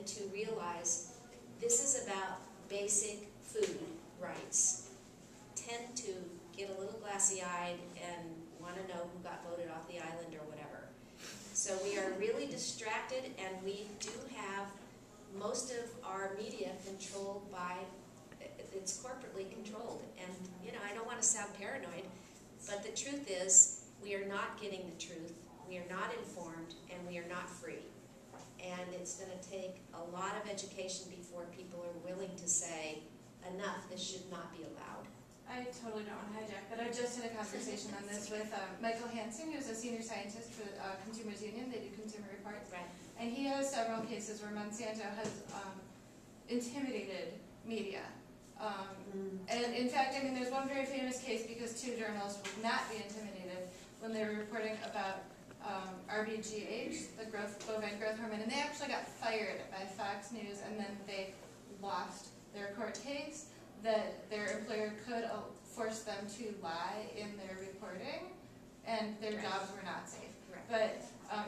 and to realize this is about basic food rights, tend to get a little glassy-eyed and want to know who got voted off the island or whatever. So we are really distracted, and we do have most of our media controlled by, it's corporately controlled. And, you know, I don't want to sound paranoid, but the truth is we are not getting the truth, we are not informed, and we are not free. And it's going to take a lot of education before people are willing to say, enough, this should not be allowed. I totally don't want to hijack, but I just had a conversation on this with Michael Hansen, who's a senior scientist for Consumers Union. They do consumer reports. Right. And he has several cases where Monsanto has intimidated media. And in fact, I mean, there's one very famous case because two journalists would not be intimidated when they were reporting about RBGH, the bovine growth hormone, and they actually got fired by Fox News, and then they lost their court case that their employer could force them to lie in their reporting, and their jobs were not safe. Right. But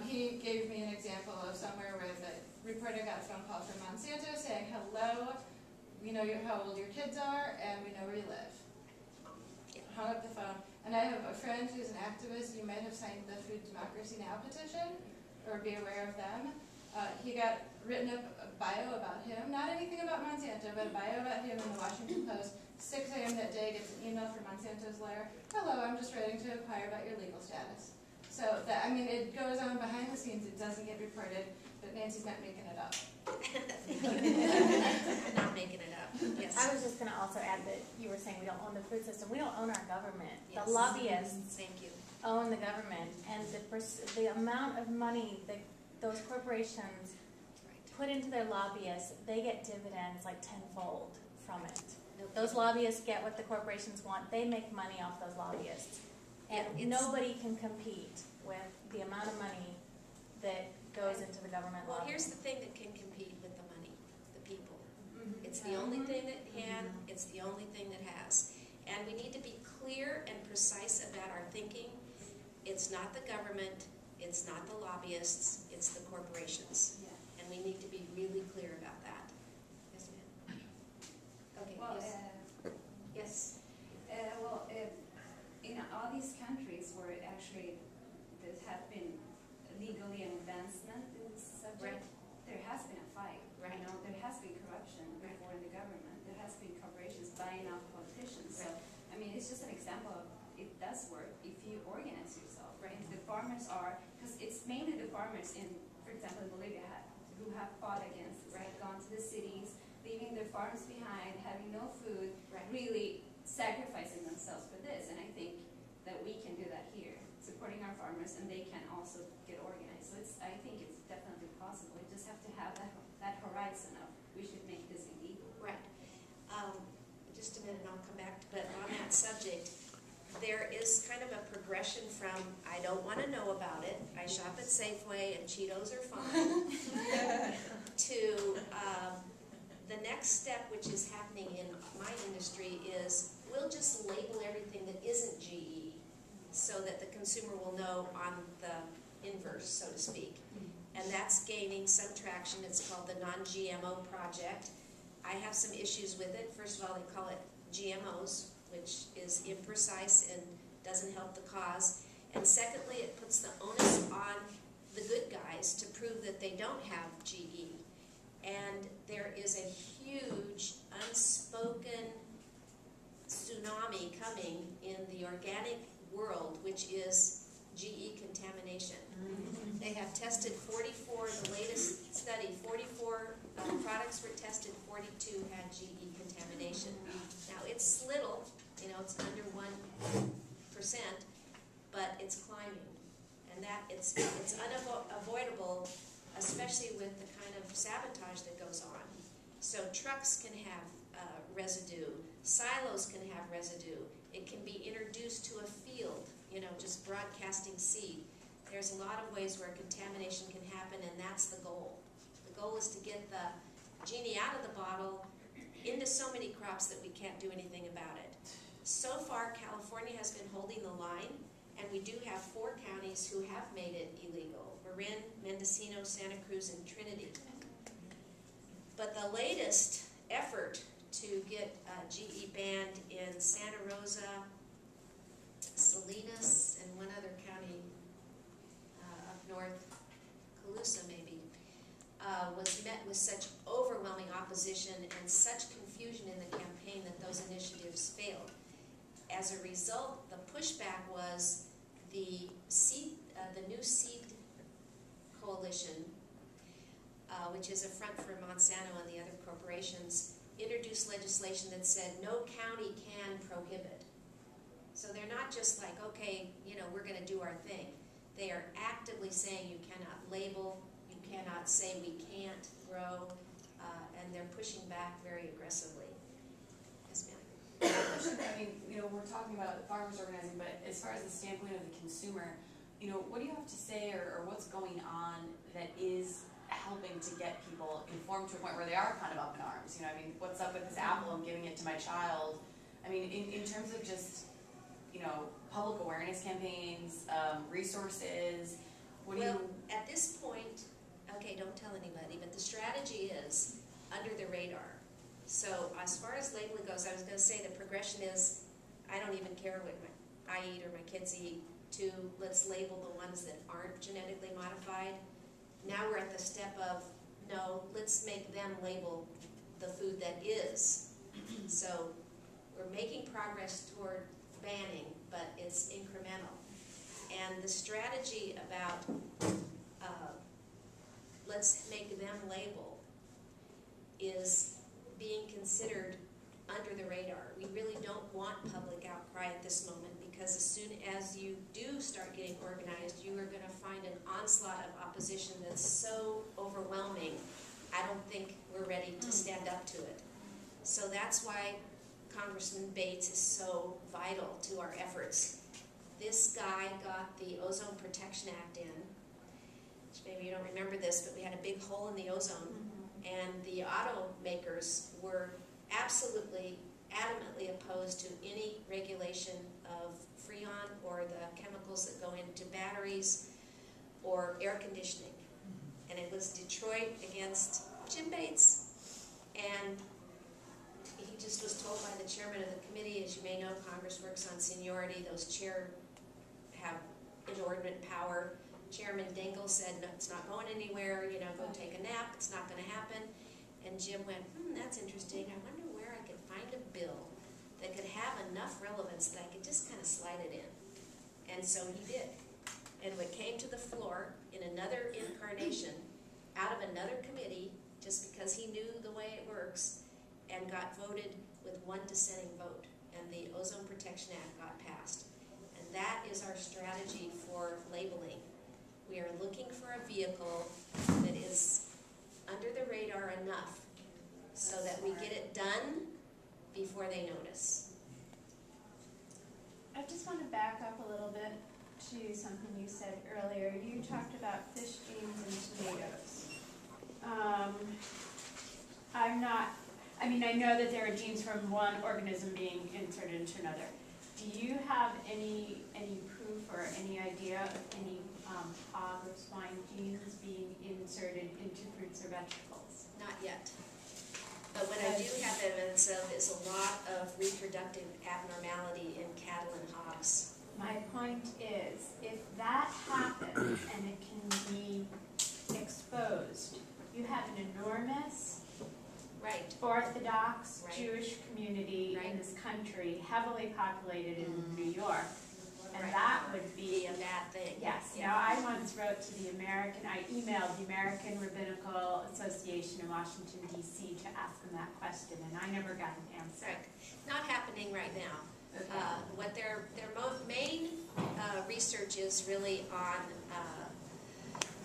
he gave me an example of somewhere where the reporter got a phone call from Monsanto saying, hello, we know how old your kids are, and we know where you live. Hung up the phone. And I have a friend who's an activist. You might have signed the Food Democracy Now! Petition, or be aware of them. He got written up a bio about him, not anything about Monsanto, but a bio about him in the Washington Post. 6 a.m. that day, gets an email from Monsanto's lawyer. Hello, I'm just writing to inquire about your legal status. So, that, I mean, it goes on behind the scenes. It doesn't get reported, but Nancy's not making it up. I'm not making it up. Yes. I was just going to also add that you were saying we don't own the food system. We don't own our government. Yes. The lobbyists Thank you. own the government, and the amount of money that those corporations put into their lobbyists, they get dividends like tenfold from it. Those lobbyists get what the corporations want. They make money off those lobbyists. And nobody can compete with the amount of money that goes into the government Well, lobby. here's the thing that can compete with the money, the people. It's the only thing that can, it's the only thing that has. And we need to be clear and precise about our thinking. It's not the government, it's not the lobbyists, it's the corporations. And we need to be really clear about that. Yes, ma'am. Okay, Well, yes. well, in all these countries where actually there have been legally an advancement in this subject, there has been a fight. Right. You know, there has been corruption before in the government. There has been corporations buying out politicians. So, I mean, it's just an example of it does work if you organize yourself. Right. If the farmers are, because it's mainly the farmers in, for example, Bolivia who have fought against this, gone to the cities, leaving their farms behind, having no food, really sacrificing themselves for this. And I think that we can do that here, supporting our farmers, and they can also get organized. So I think it's definitely possible. We just have to have that horizon of we should make this illegal. Right. Just a minute, I'll come back. But on that subject, there is kind of a progression from I don't want to know about it, I shop at Safeway and Cheetos are fine, to the next step, which is happening in my industry, is we'll just label everything that isn't GE so that the consumer will know on the inverse, so to speak. And that's gaining some traction. It's called the Non-GMO Project. I have some issues with it. First of all, they call it GMOs, which is imprecise and doesn't help the cause. And secondly, it puts the onus on the good guys to prove that they don't have GE. And there is a huge unspoken tsunami coming in the organic world, which is GE contamination. They have tested 44, the latest study, 44 products were tested, 42 had GE contamination. Now it's little, you know, it's under 1%, but it's climbing. And that it's unavoidable, especially with the kind of sabotage that goes on. So trucks can have residue, silos can have residue, it can be introduced to a field, you know, just broadcasting seed. There's a lot of ways where contamination can happen, and that's the goal. The goal is to get the genie out of the bottle into so many crops that we can't do anything about it. So far, California has been holding the line, and we do have 4 counties who have made it illegal: Marin, Mendocino, Santa Cruz, and Trinity. the latest effort to get GE banned in Santa Rosa, Salinas, and one other county up north, Colusa maybe, was met with such overwhelming opposition and such confusion in the campaign that those initiatives failed. As a result, the pushback was the new seed coalition, which is a front for Monsanto and the other corporations, introduced legislation that said no county can prohibit. So they're not just like, okay, you know, we're going to do our thing. They are actively saying you cannot label, you cannot say we can't grow, and they're pushing back very aggressively. Yes, ma'am. I mean, you know, we're talking about the farmers organizing, but as far as the standpoint of the consumer, you know, what do you have to say, or what's going on that is helping to get people informed to a point where they are kind of up in arms? You know, I mean, what's up with this apple? I'm giving it to my child. I mean, in terms of just, you know, public awareness campaigns, resources, what do you... Well, at this point, okay, don't tell anybody, but the strategy is under the radar. So as far as labeling goes, I was going to say the progression is, I don't even care what I eat or my kids eat, to let's label the ones that aren't genetically modified. Now we're at the step of, no, let's make them label the food that is. So we're making progress toward banning, but it's incremental. And the strategy about let's make them label is being considered under the radar. We really don't want public outcry at this moment, because as soon as you do start getting organized, you are going to find an onslaught of opposition that's so overwhelming, I don't think we're ready to stand up to it. So that's why Congressman Bates is so vital to our efforts. This guy got the Ozone Protection Act in, which maybe you don't remember this, but we had a big hole in the ozone, and the automakers were absolutely, adamantly opposed to any regulation of Freon or the chemicals that go into batteries or air conditioning. And it was Detroit against Jim Bates. And he just was told by the chairman of the committee, as you may know, Congress works on seniority. Those chair have inordinate power. Chairman Dingell said, no, it's not going anywhere, you know, go take a nap, it's not going to happen. And Jim went, that's interesting. I wonder where I could find a bill that could have enough relevance that I could just kind of slide it in. And so he did. And when it came to the floor in another incarnation, out of another committee, just because he knew the way it works, and got voted with one dissenting vote. And the Ozone Protection Act got passed. And that is our strategy for labeling. We are looking for a vehicle that is under the radar enough so that we get it done before they notice. I just want to back up a little bit to something you said earlier. You talked about fish genes and tomatoes. I know that there are genes from one organism being inserted into another. Do you have any proof or any idea of any hog or swine genes being inserted into fruits or vegetables? Not yet. But what I do have evidence of is a lot of reproductive abnormality in cattle and hogs. My point is, if that happens and it can be exposed, you have an enormous Orthodox Jewish community in this country, heavily populated in New York. And that would be a bad thing. Yes. Yeah. Now, I once wrote to I emailed the American Rabbinical Association in Washington, D.C. to ask them that question, and I never got an answer. Right. Not happening right now. Okay. What their main research is really on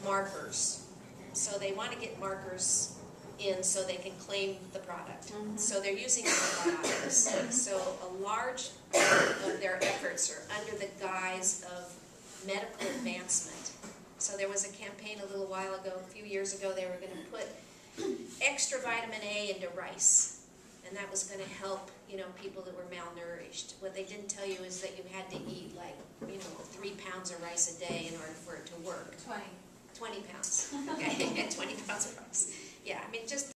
markers. So they want to get markers in so they can claim the product. So they're using antibiotics. So a large part of their efforts are under the guise of medical advancement. So there was a campaign a little while ago, a few years ago, they were going to put extra vitamin A into rice. And that was going to help, people that were malnourished. What they didn't tell you is that you had to eat 3 pounds of rice a day in order for it to work. 20 pounds. Okay, 20 pounds of rice. Yeah, just